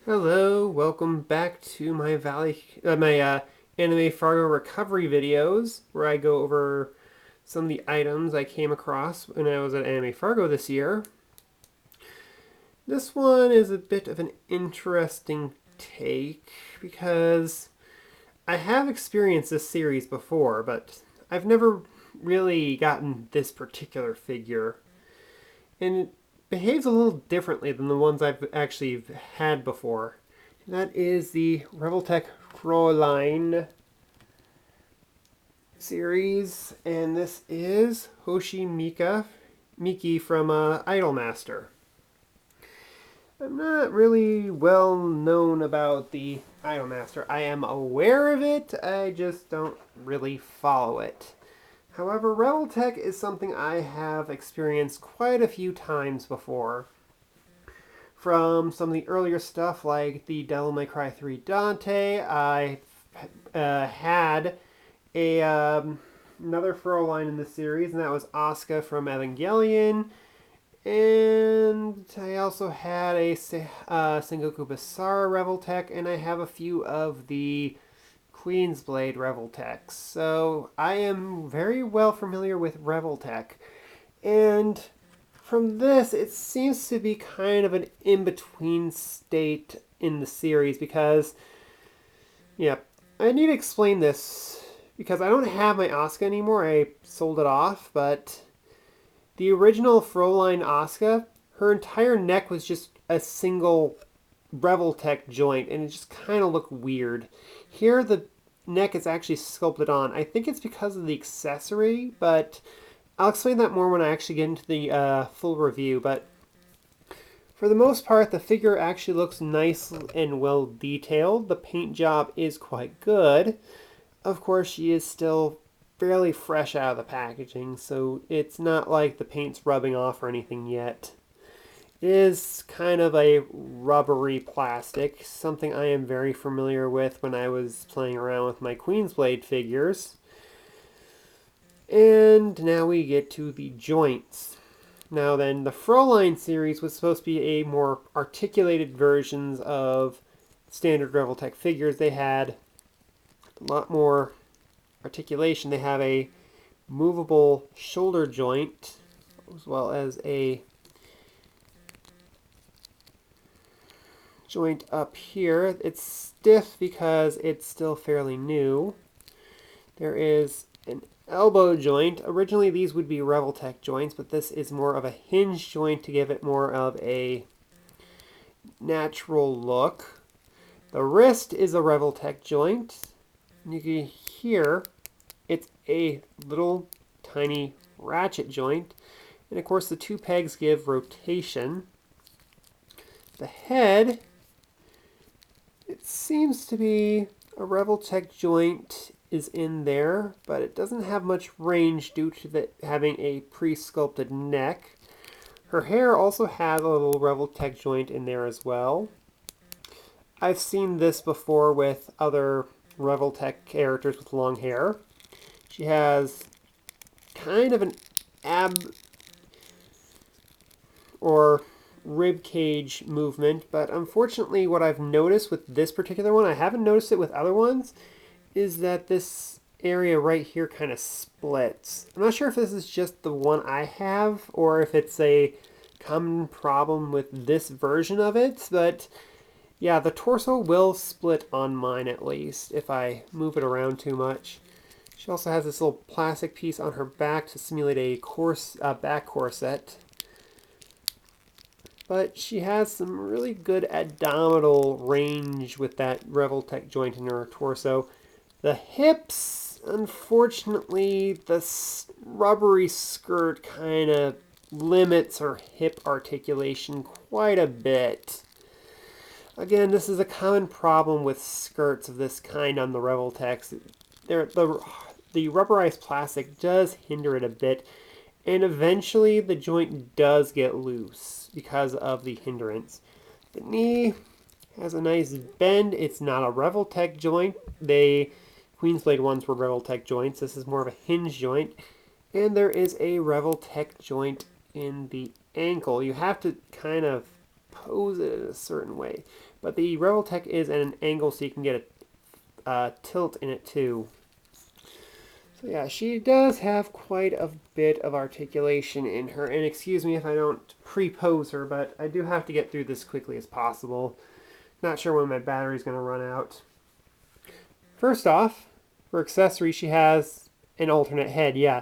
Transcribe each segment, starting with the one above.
Hello, welcome back to my anime Fargo recovery videos, where I go over some of the items I came across when I was at Anime Fargo this year. This one is a bit of an interesting take because I have experienced this series before, but I've never really gotten this particular figure, and it behaves a little differently than the ones I've actually had before. That is the Revoltech Fraulein series, and this is Hoshii Miki from Idolmaster. I'm not really well known about the Idolmaster. I am aware of it, I just don't really follow it. However, Revoltech is something I have experienced quite a few times before. From some of the earlier stuff like the Devil May Cry 3 Dante, I had another Fraulein in the series, and that was Asuka from Evangelion. And I also had a Sengoku Basara Revoltech, and I have a few of the Queen's Blade Revoltechs. So I am very well familiar with Revoltech. And from this, it seems to be kind of an in-between state in the series because, yeah, I need to explain this because I don't have my Asuka anymore. I sold it off, but the original Fraulein Asuka, her entire neck was just a single Revoltech joint, and it just kind of looked weird. Here, the neck is actually sculpted on. I think it's because of the accessory, but I'll explain that more when I actually get into the full review. But for the most part, the figure actually looks nice and well detailed. The paint job is quite good. Of course, she is still fairly fresh out of the packaging, so it's not like the paint's rubbing off or anything yet. It is kind of a rubbery plastic, something I am very familiar with when I was playing around with my Queen's Blade figures. And now we get to the joints. Now then, the Fraulein series was supposed to be a more articulated versions of standard Revoltech figures. They had a lot more articulation. They have a movable shoulder joint as well as a joint up here. It's stiff because it's still fairly new. There is an elbow joint. Originally these would be Revoltech joints, but this is more of a hinge joint to give it more of a natural look. The wrist is a Revoltech joint. You can hear it's a little tiny ratchet joint. And of course the two pegs give rotation. The head, it seems to be a Revoltech joint is in there, but it doesn't have much range due to having a pre-sculpted neck. Her hair also has a little Revoltech joint in there as well. I've seen this before with other Revoltech characters with long hair. She has kind of an ab or rib cage movement, but unfortunately what I've noticed with this particular one, I haven't noticed it with other ones, is that this area right here kind of splits. I'm not sure if this is just the one I have or if it's a common problem with this version of it, but yeah, the torso will split on mine at least if I move it around too much. She also has this little plastic piece on her back to simulate a back corset. But she has some really good abdominal range with that Revoltech joint in her torso. The hips, unfortunately, the rubbery skirt kind of limits her hip articulation quite a bit. Again, this is a common problem with skirts of this kind on the Revoltechs. The rubberized plastic does hinder it a bit, and eventually the joint does get loose because of the hindrance. The knee has a nice bend. It's not a Revoltech joint. Queen's Blade ones were Revoltech joints. This is more of a hinge joint. And there is a Revoltech joint in the ankle. You have to kind of pose it in a certain way. But the Revoltech is at an angle so you can get a tilt in it too. So yeah, she does have quite a bit of articulation in her. And excuse me if I don't pre-pose her, but I do have to get through this quickly as possible. Not sure when my battery's going to run out. First off, for accessories, she has an alternate head. Yeah,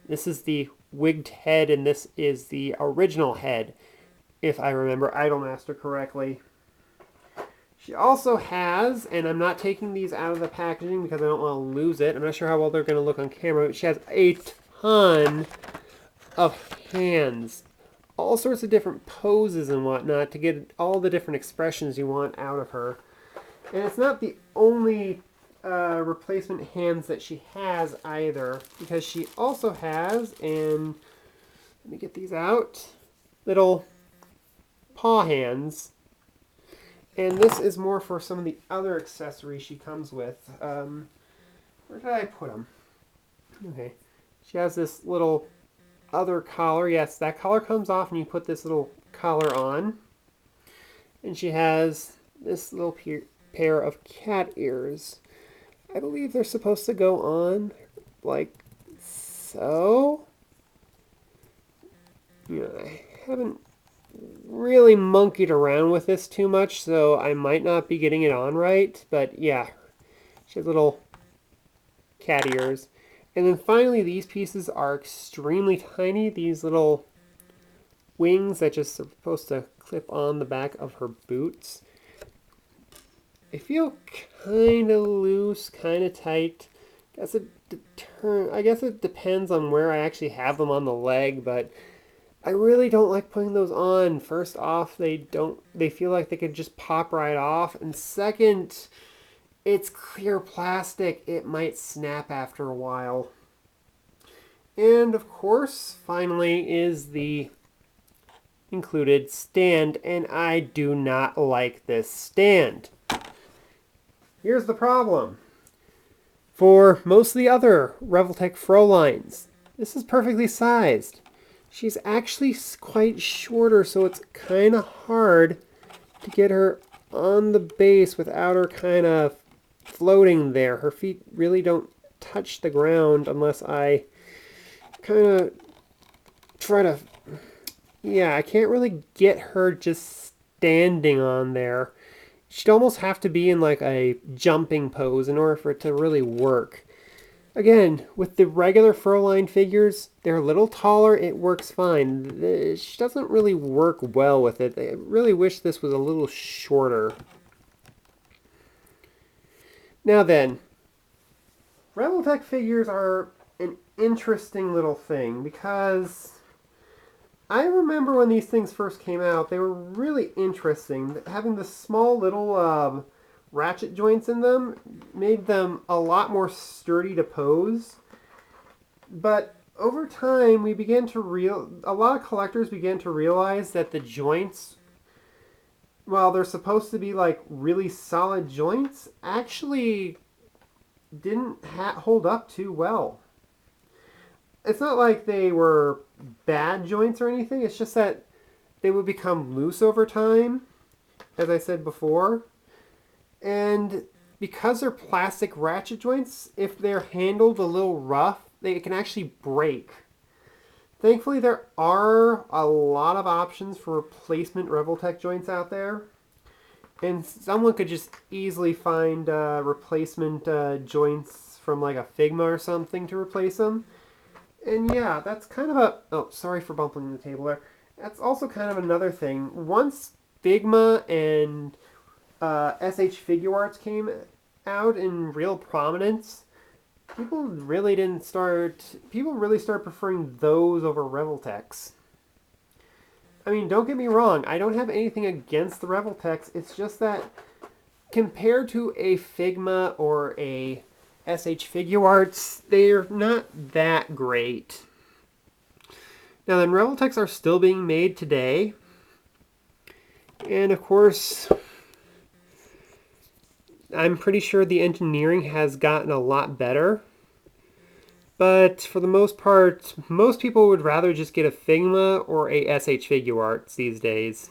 this is the wigged head, and this is the original head, if I remember Idolmaster correctly. She also has, and I'm not taking these out of the packaging because I don't want to lose it. I'm not sure how well they're going to look on camera, but she has a ton of hands. All sorts of different poses and whatnot to get all the different expressions you want out of her. And it's not the only replacement hands that she has either, because she also has, and let me get these out, little paw hands. And this is more for some of the other accessories she comes with. Where did I put them? Okay. She has this little other collar. Yes, that collar comes off and you put this little collar on. And she has this little pair of cat ears. I believe they're supposed to go on like so. Yeah, I haven't really monkeyed around with this too much, so I might not be getting it on right, but yeah, she has little cat ears. And then finally, these pieces are extremely tiny, these little wings that just are supposed to clip on the back of her boots. They feel kind of loose, kind of tight. I guess it depends on where I actually have them on the leg, but I really don't like putting those on. First off, they feel like they could just pop right off. And second, it's clear plastic. It might snap after a while. And of course, finally is the included stand. And I do not like this stand. Here's the problem. For most of the other Revoltech Frauleins, this is perfectly sized. She's actually quite shorter, so it's kind of hard to get her on the base without her kind of floating there. Her feet really don't touch the ground unless I kind of try to... Yeah, I can't really get her just standing on there. She'd almost have to be in like a jumping pose in order for it to really work. Again, with the regular Fraulein figures, they're a little taller, it works fine. She doesn't really work well with it. I really wish this was a little shorter. Now then, Revoltech figures are an interesting little thing because I remember when these things first came out, they were really interesting. Having the small little ratchet joints in them made them a lot more sturdy to pose. But over time, a lot of collectors began to realize that the joints, while they're supposed to be like really solid joints, actually didn't hold up too well. It's not like they were bad joints or anything, it's just that they would become loose over time, as I said before. And because they're plastic ratchet joints, if they're handled a little rough, they can actually break. Thankfully, there are a lot of options for replacement Revoltech joints out there. And someone could just easily find replacement joints from like a Figma or something to replace them. And yeah, that's kind of a... Oh, sorry for bumping the table there. That's also kind of another thing. Once Figma and SH Figure Arts came out in real prominence, people really started preferring those over Revoltechs. I mean, don't get me wrong, I don't have anything against the Revoltechs, it's just that compared to a Figma or a SH Figure Arts, they're not that great. Now then, Revoltechs are still being made today, and of course, I'm pretty sure the engineering has gotten a lot better. But for the most part, most people would rather just get a Figma or a SH Figure Arts these days.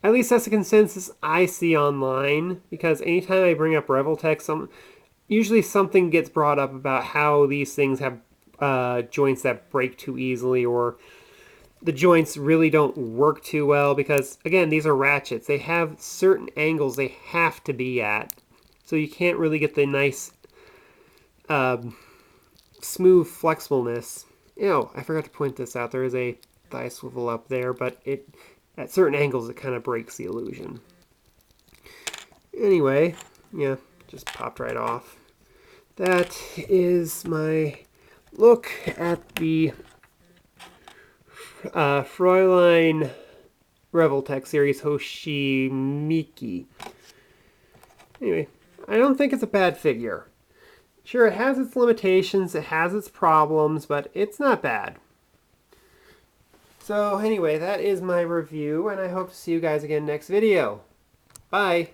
At least that's the consensus I see online, because anytime I bring up Revoltech, usually something gets brought up about how these things have joints that break too easily, or the joints really don't work too well, because, again, these are ratchets. They have certain angles they have to be at, so you can't really get the nice smooth flexibleness. I forgot to point this out. There is a thigh swivel up there, but at certain angles it kind of breaks the illusion. Anyway, yeah, just popped right off. That is my look at the Fraulein Revoltech series Hoshii Miki. Anyway, I don't think it's a bad figure. Sure, it has its limitations, it has its problems, but it's not bad. So anyway, that is my review, and I hope to see you guys again next video. Bye!